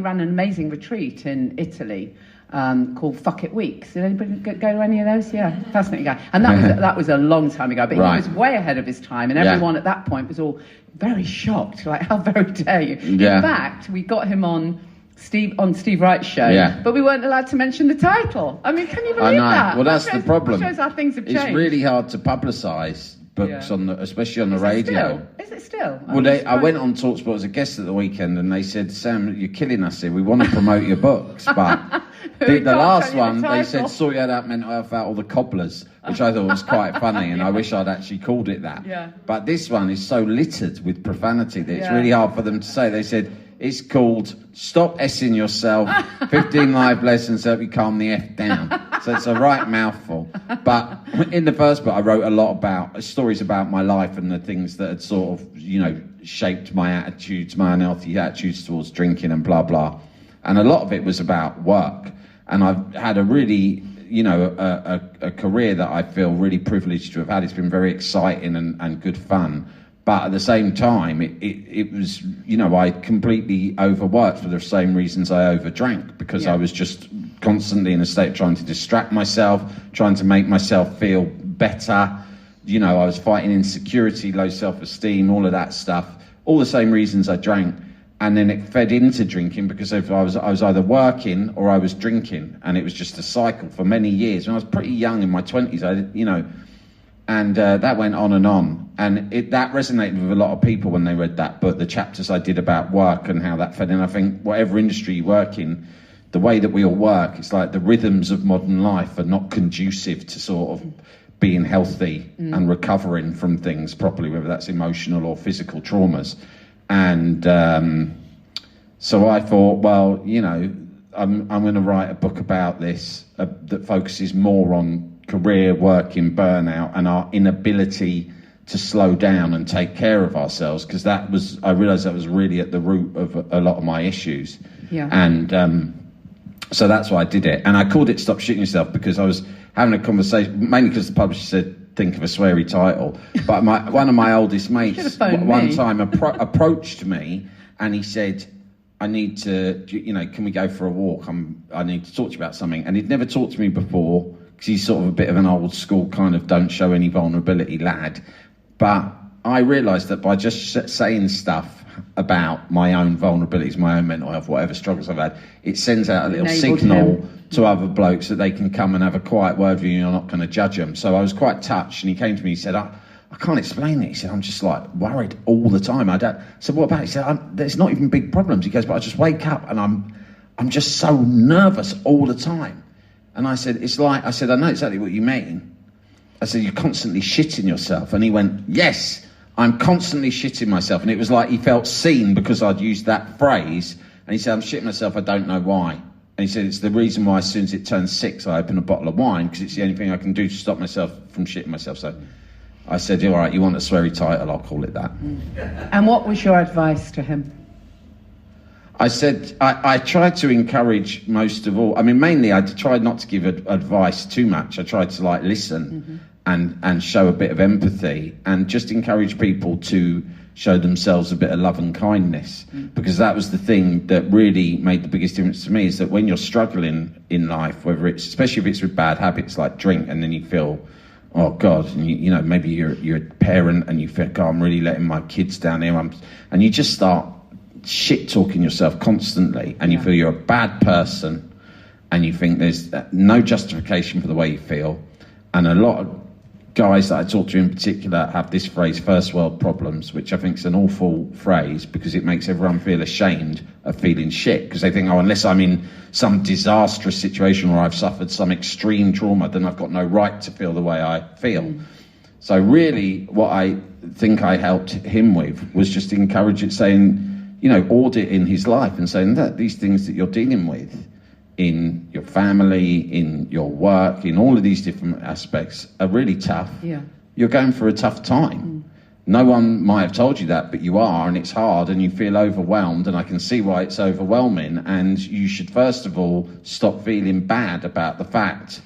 an amazing retreat in Italy called Fuck It Weeks. Did anybody go to any of those? Yeah, fascinating guy. And that was a long time ago, but he was way ahead of his time, and everyone at that point was all very shocked, like, how very dare you? Yeah. In fact, we got him on Steve Wright's show, but we weren't allowed to mention the title. I mean, can you believe that? Well, that's the problem. That shows how things have changed. It's really hard to publicise books especially on the radio. Is it still? Well, I went on TalkSport as a guest at the weekend, and they said, Sam, you're killing us here. We want to promote your books, but the last one, they said, sort your head out, mental health out, or the cobblers, which I thought was quite funny, and I wish I'd actually called it that. Yeah. But this one is so littered with profanity that it's really hard for them to say. They said, It's called Stop Essing Yourself, 15 Live Lessons to Help You Calm the F Down. So it's a right mouthful. But in the first book, I wrote a lot about stories about my life and the things that had sort of, shaped my attitudes, my unhealthy attitudes towards drinking and blah, blah. And a lot of it was about work. And I've had a really, a career that I feel really privileged to have had. It's been very exciting and good fun. But at the same time, it was, I completely overworked for the same reasons I overdrank, because I was just constantly in a state of trying to distract myself, trying to make myself feel better. I was fighting insecurity, low self-esteem, all of that stuff, all the same reasons I drank. And then it fed into drinking, because if I was either working or I was drinking, and it was just a cycle for many years. When I was pretty young, in my 20s, and that went on. And that resonated with a lot of people when they read that book, the chapters I did about work and how that fed in. I think whatever industry you work in, the way that we all work, it's like the rhythms of modern life are not conducive to sort of being healthy and recovering from things properly, whether that's emotional or physical traumas. And so I thought, well, I'm going to write a book about this that focuses more on career, working, burnout, and our inability to slow down and take care of ourselves, because I realised that was really at the root of a lot of my issues. Yeah. And so that's why I did it. And I called it Stop Shitting Yourself because I was having a conversation, mainly because the publisher said, think of a sweary title. But one of my oldest mates one time approached me, and he said, I need to, can we go for a walk? I need to talk to you about something. And he'd never talked to me before, because he's sort of a bit of an old school kind of don't show any vulnerability lad. But I realised that by just saying stuff about my own vulnerabilities, my own mental health, whatever struggles I've had, it sends out a little signal to other blokes that they can come and have a quiet word with you, and you're not going to judge them. So I was quite touched, and he came to me, he said, I can't explain it. He said, I'm just like worried all the time. I said, what about it? He said, there's not even big problems. He goes, but I just wake up and I'm just so nervous all the time. And I said, I know exactly what you mean. I said, you're constantly shitting yourself. And he went, yes, I'm constantly shitting myself. And it was like he felt seen because I'd used that phrase. And he said, I'm shitting myself, I don't know why. And he said, it's the reason why as soon as it turns 6, I open a bottle of wine, because it's the only thing I can do to stop myself from shitting myself. So I said, all right, you want a sweary title, I'll call it that. And what was your advice to him? I said, I tried to encourage most of all. I mean, mainly I tried not to give advice too much. I tried to listen and show a bit of empathy, and just encourage people to show themselves a bit of love and kindness, because that was the thing that really made the biggest difference to me, is that when you're struggling in life, whether it's, especially if it's with bad habits like drink, and then you feel, oh God, and maybe you're a parent and you think, oh, I'm really letting my kids down here, and you just start shit talking yourself constantly, and you feel you're a bad person, and you think there's no justification for the way you feel. And a lot of guys that I talk to in particular have this phrase, first world problems, which I think is an awful phrase, because it makes everyone feel ashamed of feeling shit, because they think, oh, unless I'm in some disastrous situation or I've suffered some extreme trauma, then I've got no right to feel the way I feel. So really what I think I helped him with was just encourage it, saying, audit in his life and saying that these things that you're dealing with in your family, in your work, in all of these different aspects are really tough. Yeah. You're going through a tough time. No one might have told you that, but you are, and it's hard, and you feel overwhelmed, and I can see why it's overwhelming. And you should first of all stop feeling bad about the fact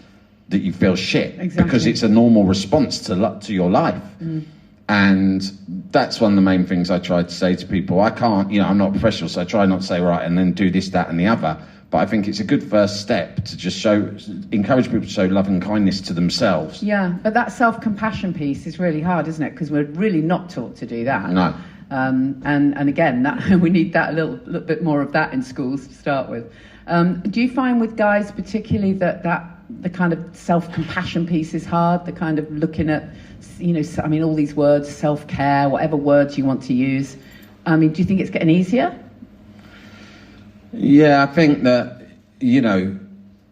that you feel shit, because it's a normal response to your life. And that's one of the main things I try to say to people. I can't, I'm not a professional, so I try not to say, right, and then do this, that, and the other. But I think it's a good first step to just encourage people to show love and kindness to themselves. Yeah, but that self-compassion piece is really hard, isn't it? Because we're really not taught to do that. No. And again, that we need that a little bit more of that in schools to start with. Do you find with guys particularly that the kind of self-compassion piece is hard? The kind of looking at, all these words, self-care, whatever words you want to use. Do you think it's getting easier? Yeah, I think that,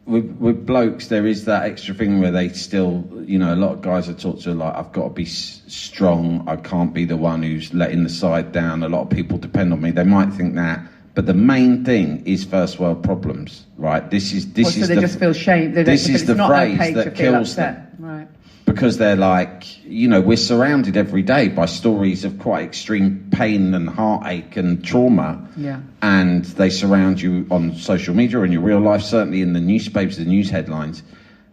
with blokes, there is that extra thing where they still, a lot of guys I talk to are like, I've got to be strong. I can't be the one who's letting the side down. A lot of people depend on me. They might think that, But the main thing is first world problems, right? This is so they just feel shame. This is the phrase that kills them, right? Because they're like, we're surrounded every day by stories of quite extreme pain and heartache and trauma. Yeah. And they surround you on social media or in your real life, certainly in the newspapers, the news headlines.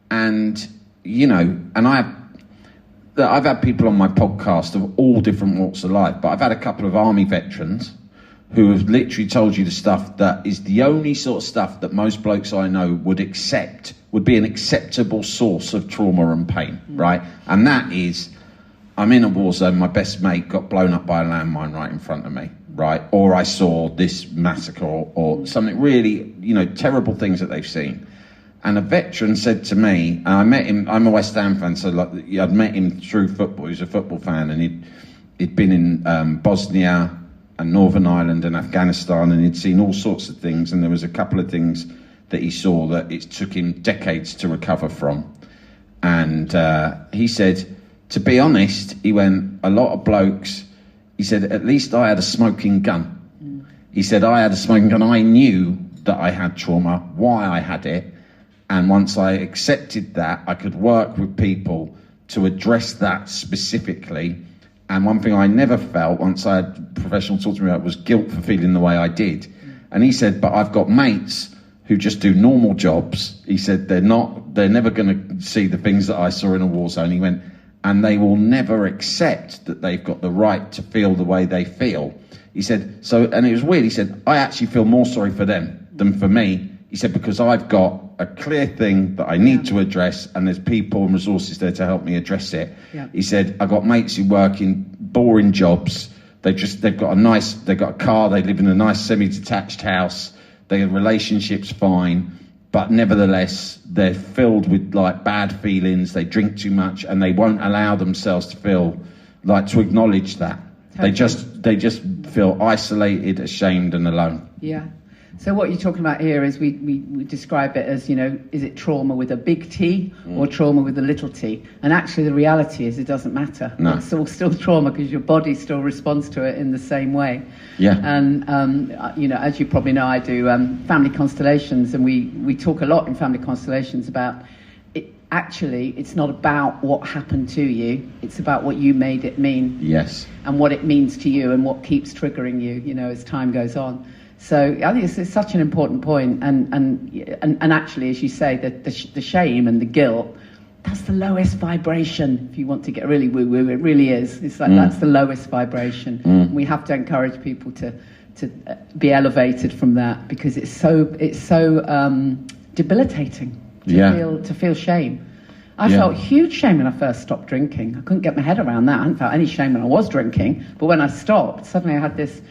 And, and I've had people on my podcast of all different walks of life, but I've had a couple of army veterans who have literally told you the stuff that is the only sort of stuff that most blokes I know would be an acceptable source of trauma and pain, right? And that is, I'm in a war zone, my best mate got blown up by a landmine right in front of me, right? Or I saw this massacre or something really, terrible things that they've seen. And a veteran said to me, and I met him, I'm a West Ham fan, so I'd met him through football, he was a football fan, and he'd been in Bosnia and Northern Ireland and Afghanistan, and he'd seen all sorts of things, and there was a couple of things that he saw that it took him decades to recover from. And he said, to be honest, he went, a lot of blokes, he said, at least I had a smoking gun. He said, I had a smoking gun. I knew that I had trauma, why I had it. And once I accepted that, I could work with people to address that specifically. And one thing I never felt once I had professionals talk to me about was guilt for feeling the way I did. And he said, but I've got mates who just do normal jobs. He said, they're never going to see the things that I saw in a war zone. He went, and they will never accept that they've got the right to feel the way they feel. He said, and it was weird. He said, I actually feel more sorry for them than for me. He said, because I've got a clear thing that I need to address, and there's people and resources there to help me address it. Yeah. He said, I've got mates who work in boring jobs. They've got a car, they live in a nice semi-detached house, their relationship's fine, but nevertheless, they're filled with like bad feelings, they drink too much, and they won't allow themselves to acknowledge that. Totally. They just feel isolated, ashamed, and alone. Yeah. So what you're talking about here is we describe it as, is it trauma with a big T or trauma with a little t? And actually the reality is it doesn't matter. No. It's all still trauma because your body still responds to it in the same way. Yeah. And, as you probably know, I do family constellations, and we talk a lot in family constellations about it. Actually, it's not about what happened to you. It's about what you made it mean. Yes. And what it means to you and what keeps triggering you, as time goes on. So I think it's such an important point, and actually, as you say, the shame and the guilt, that's the lowest vibration. If you want to get really woo-woo, it really is. It's like that's the lowest vibration. We have to encourage people to be elevated from that, because it's so debilitating to feel shame. I felt huge shame when I first stopped drinking. I couldn't get my head around that. I hadn't felt any shame when I was drinking, but when I stopped, suddenly I had this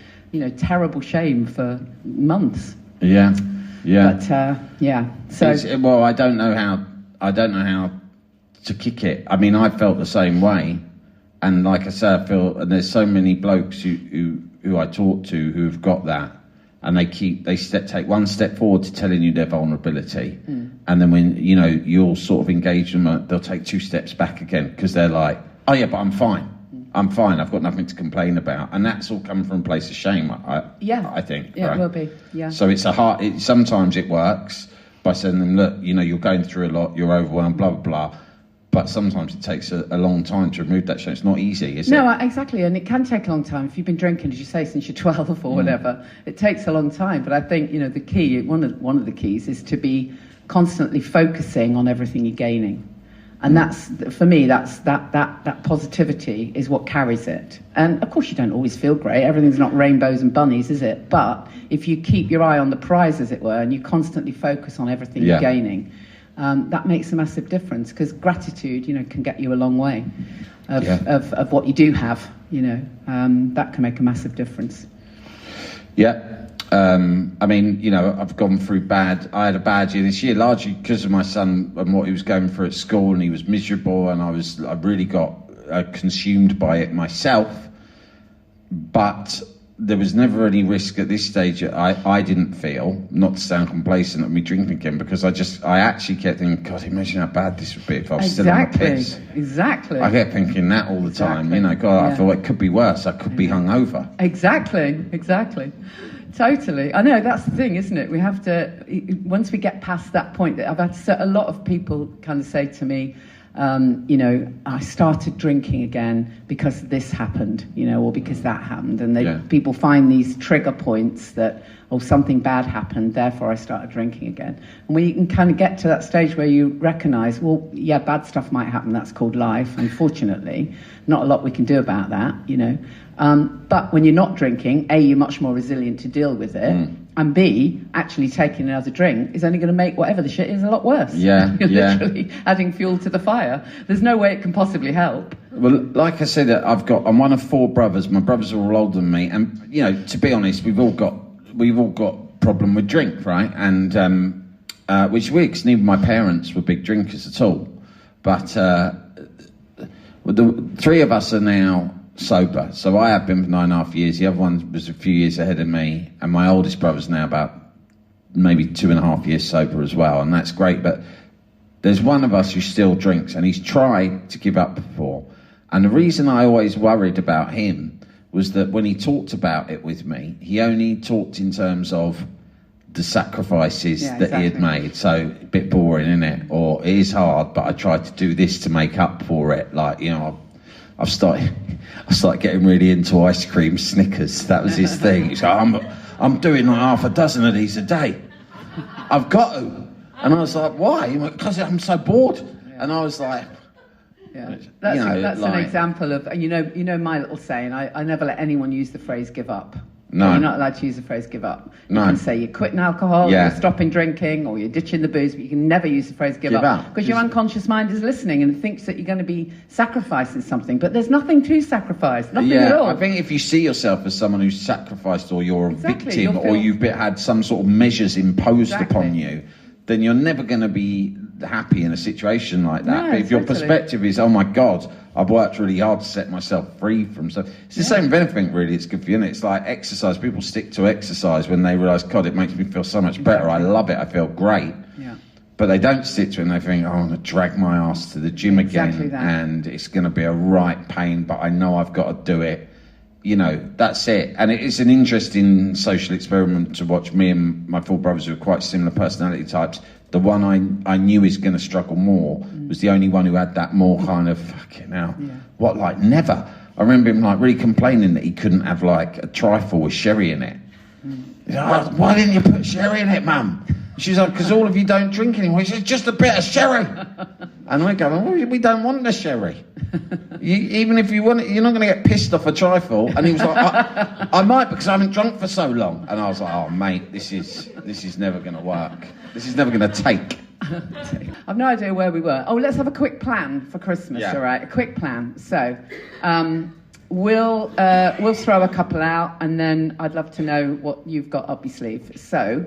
terrible shame for months. Yeah. But so well, I don't know how to kick it. I mean, I felt the same way, and like I said, I feel, and there's so many blokes who I talk to who've got that, and they take one step forward to telling you their vulnerability, and then when you'll sort of engage them, they'll take 2 steps back again, because they're like, oh yeah, but I'm fine. I'm fine. I've got nothing to complain about, and that's all coming from a place of shame. I think. Yeah, right? It will be. Yeah. So it's sometimes it works by saying them, look, you're going through a lot, you're overwhelmed, blah blah blah. But sometimes it takes a long time to remove that shame. It's not easy, is it? No, exactly, and it can take a long time. If you've been drinking, as you say, since you're 12 or whatever, it takes a long time. But I think the key, one of the keys, is to be constantly focusing on everything you're gaining. And that's, for me, that positivity is what carries it. And of course you don't always feel great. Everything's not rainbows and bunnies, is it? But if you keep your eye on the prize, as it were, and you constantly focus on everything you're gaining, that makes a massive difference, because gratitude, can get you a long way of what you do have, that can make a massive difference. Yeah. I mean, I've gone through I had a bad year this year, largely because of my son and what he was going through at school, and he was miserable, and I really got consumed by it myself. But there was never any risk at this stage. I didn't feel, not to sound complacent, of me drinking again, because I actually kept thinking, God, imagine how bad this would be if I was still on my piss. Exactly. I kept thinking that all the time. God, I thought it could be worse. I could be hungover. Exactly. Totally. I know, that's the thing, isn't it? We have to, once we get past that point, that I've had a lot of people kind of say to me, I started drinking again because this happened, or because that happened. And people find these trigger points that, something bad happened, therefore I started drinking again. And when you can kind of get to that stage where you recognise, bad stuff might happen, that's called life, unfortunately. Not a lot we can do about that, But when you're not drinking, A, you're much more resilient to deal with it. And B, actually taking another drink is only going to make whatever the shit is a lot worse. Yeah, You're literally adding fuel to the fire. There's no way it can possibly help. Well, like I said, I'm one of 4 brothers. My brothers are all older than me, and to be honest, we've all got problem with drink, right? And which is weird, because neither my parents were big drinkers at all. But the 3 of us are now sober. So I have been for 9.5 years. The other one was a few years ahead of me, and my oldest brother's now about maybe 2.5 years sober as well, and that's great. But there's one of us who still drinks, and he's tried to give up before. And the reason I always worried about him was that when he talked about it with me, he only talked in terms of the sacrifices that he had made. So a bit boring, isn't it? Or it is hard, but I tried to do this to make up for it. Like, I started getting really into ice cream, Snickers. That was his thing. He's like, I'm doing like half a dozen of these a day. I've got to. And I was like, why? Because I'm so bored. Yeah. And I was like, that's an example of, my little saying, I never let anyone use the phrase give up. No. You're not allowed to use the phrase give up. No. You can say you're quitting alcohol, or you're stopping drinking, or you're ditching the booze, but you can never use the phrase give up. Because your unconscious mind is listening and thinks that you're going to be sacrificing something, but there's nothing to sacrifice, nothing at all. I think if you see yourself as someone who's sacrificed, or you're a victim, or you've had some sort of measures imposed upon you, then you're never going to be happy in a situation like that. No, but if your perspective is, oh my God, I've worked really hard to set myself free from stuff. It's the same with anything, really. It's good for you, and it's like exercise. People stick to exercise when they realise, God, it makes me feel so much better. I love it. I feel great. Yeah. But they don't stick to it, and they think, I want to drag my ass to the gym again, and it's going to be a right pain, but I know I've got to do it. That's it. And it is an interesting social experiment to watch. Me and my 4 brothers who are quite similar personality types. The one I knew is going to struggle more was the only one who had that more kind of, fucking hell, what, like, never. I remember him, like, really complaining that he couldn't have, like, a trifle with sherry in it. He's like, why didn't you put sherry in it, Mum? She's like, because all of you don't drink anymore. He says, just a bit of sherry. And we're going, well, we don't want the sherry. Even if you want it, you're not going to get pissed off a trifle. And he was like, I might, because I haven't drunk for so long. And I was like, oh, mate, this is never going to work. This is never going to take. I've no idea where we were. Oh, let's have a quick plan for Christmas, all right? A quick plan. So, we'll throw a couple out, and then I'd love to know what you've got up your sleeve. So,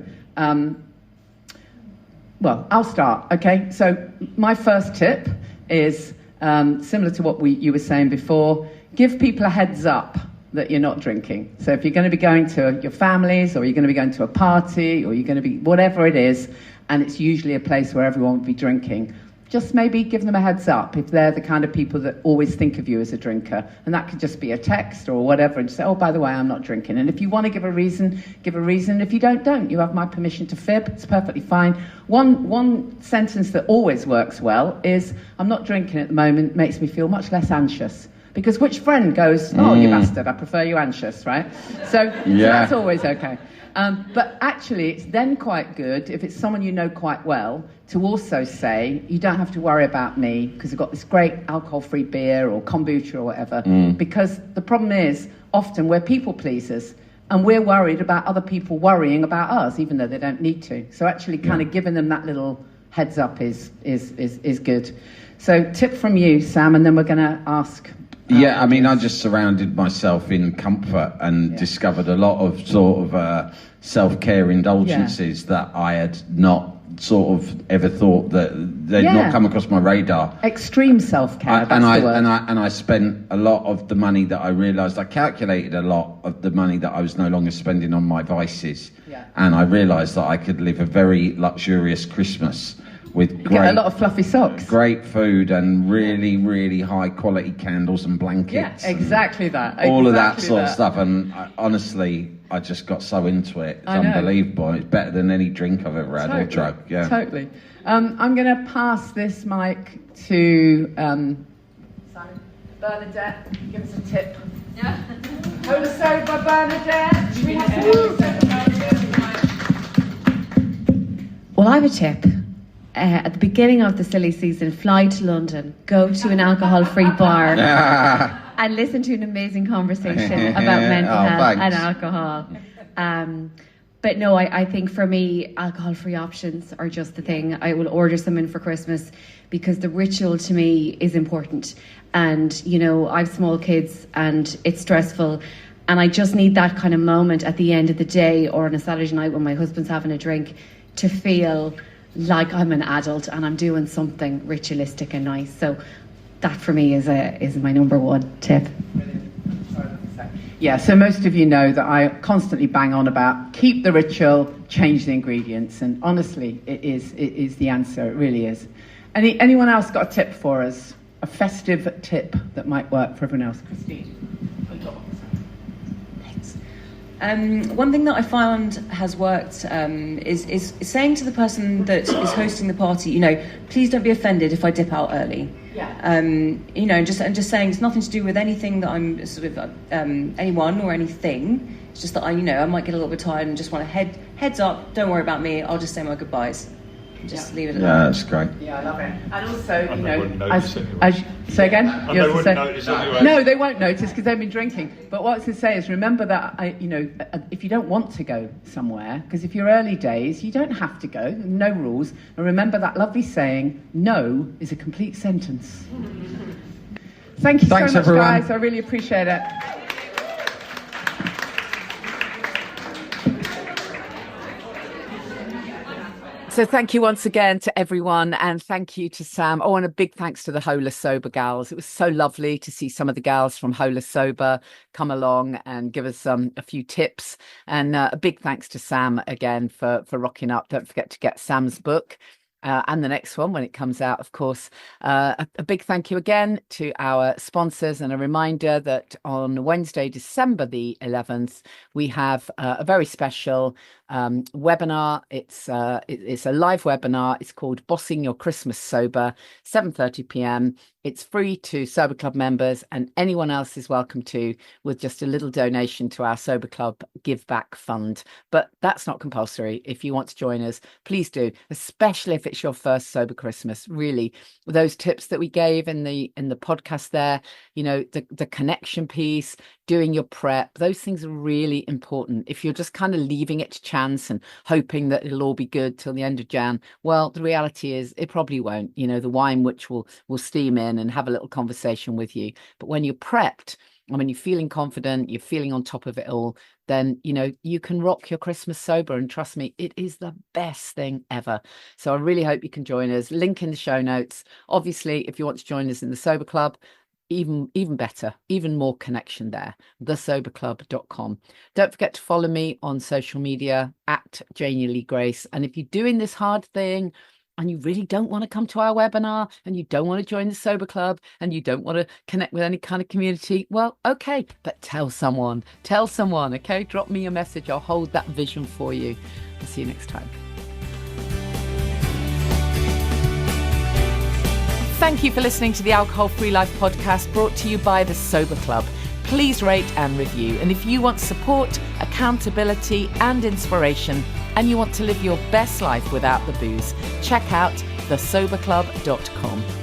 I'll start, okay? So my first tip is similar to what you were saying before. Give people a heads up that you're not drinking. So if you're going to be going to your families, or you're going to be going to a party, or you're going to be whatever it is, and it's usually a place where everyone would be drinking, just maybe give them a heads up if they're the kind of people that always think of you as a drinker. And that could just be a text or whatever, and say, oh, by the way, I'm not drinking. And if you want to give a reason, give a reason. If you don't. You have my permission to fib. It's perfectly fine. One sentence that always works well is, I'm not drinking at the moment, makes me feel much less anxious. Because which friend goes, oh, you bastard, I prefer you anxious, right? So that's always okay. But actually, it's then quite good, if it's someone you know quite well, to also say, you don't have to worry about me, because I've got this great alcohol-free beer or kombucha or whatever. Because the problem is, often we're people pleasers, and we're worried about other people worrying about us, even though they don't need to. So actually kind of giving them that little heads up is good. So tip from you, Sam, and then we're going to ask... I mean, I just surrounded myself in comfort and discovered a lot of sort of self-care indulgences that I had not sort of ever thought that they'd not come across my radar. Extreme self-care, and I spent a lot of the money that I realised, I calculated a lot of the money that I was no longer spending on my vices. And I realised that I could live a very luxurious Christmas with get a lot of fluffy socks, great food, and really, really high quality candles and blankets. Yeah, exactly that. All of that sort of stuff. And honestly, I just got so into it. It's I know. unbelievable. It's better than any drink I've ever had or drug. Yeah, totally. I'm going to pass this mic to Simon. Bernadette, give us a tip. Yeah. Hold us over, Bernadette. Should we Well, I have a tip. At the beginning of the silly season, fly to London, go to an alcohol-free bar, and listen to an amazing conversation about mental health and alcohol. But no, I think for me, alcohol-free options are just the thing. I will order some in for Christmas because the ritual to me is important. And, you know, I have small kids and it's stressful. And I just need that kind of moment at the end of the day or on a Saturday night when my husband's having a drink to feel like I'm an adult and I'm doing something ritualistic and nice. So that for me is my number one tip. Yeah, so most of you know that I constantly bang on about keep the ritual, change the ingredients, and honestly, it is the answer. It really is. Anyone else got a tip for us? A festive tip that might work for everyone else? Christine. One thing that I found has worked is saying to the person that is hosting the party, you know, please don't be offended if I dip out early. Yeah. You know, just saying it's nothing to do with anything that I'm sort of anyone or anything. It's just that I might get a little bit tired and just want to heads up. Don't worry about me. I'll just say my goodbyes. Just leave it at that. Yeah, that's great. Yeah, I love it. And also, And you they know, wouldn't notice say again? And they wouldn't notice anyway. No, they won't notice because they've been drinking. But what I was going to say is remember that, if you don't want to go somewhere, because if you're early days, you don't have to go, no rules. And remember that lovely saying, no is a complete sentence. Thank you Thanks, so much, everyone. guys. I really appreciate it. So thank you once again to everyone, and thank you to Sam. Oh, and a big thanks to the Hola Sober gals. It was so lovely to see some of the gals from Hola Sober come along and give us a few tips. And a big thanks to Sam again for rocking up. Don't forget to get Sam's book. And the next one when it comes out, of course. A big thank you again to our sponsors, and a reminder that on Wednesday, December the 11th, we have a very special webinar. It's a live webinar. It's called Bossing Your Christmas Sober, 7:30 p.m. It's free to Sober Club members, and anyone else is welcome to, with just a little donation to our Sober Club Giveback Fund. But that's not compulsory. If you want to join us, please do, especially if it's your first sober Christmas. Really, those tips that we gave in the podcast there, you know, the connection piece, doing your prep, those things are really important. If you're just kind of leaving it to chance and hoping that it'll all be good till the end of Jan, well, the reality is it probably won't. You know, the wine which will steam in and have a little conversation with you. But when you're prepped, and when you're feeling confident, you're feeling on top of it all, then, you know, you can rock your Christmas sober. And trust me, it is the best thing ever. So I really hope you can join us. Link in the show notes. Obviously, if you want to join us in the Sober Club, even better, even more connection there, thesoberclub.com. Don't forget to follow me on social media at Janie Lee Grace. And if you're doing this hard thing and you really don't want to come to our webinar, and you don't want to join the Sober Club, and you don't want to connect with any kind of community, well, okay, but tell someone, okay? Drop me a message. I'll hold that vision for you. I'll see you next time. Thank you for listening to the Alcohol Free Life podcast, brought to you by the Sober Club. Please rate and review. And if you want support, accountability and inspiration, and you want to live your best life without the booze, check out thesoberclub.com.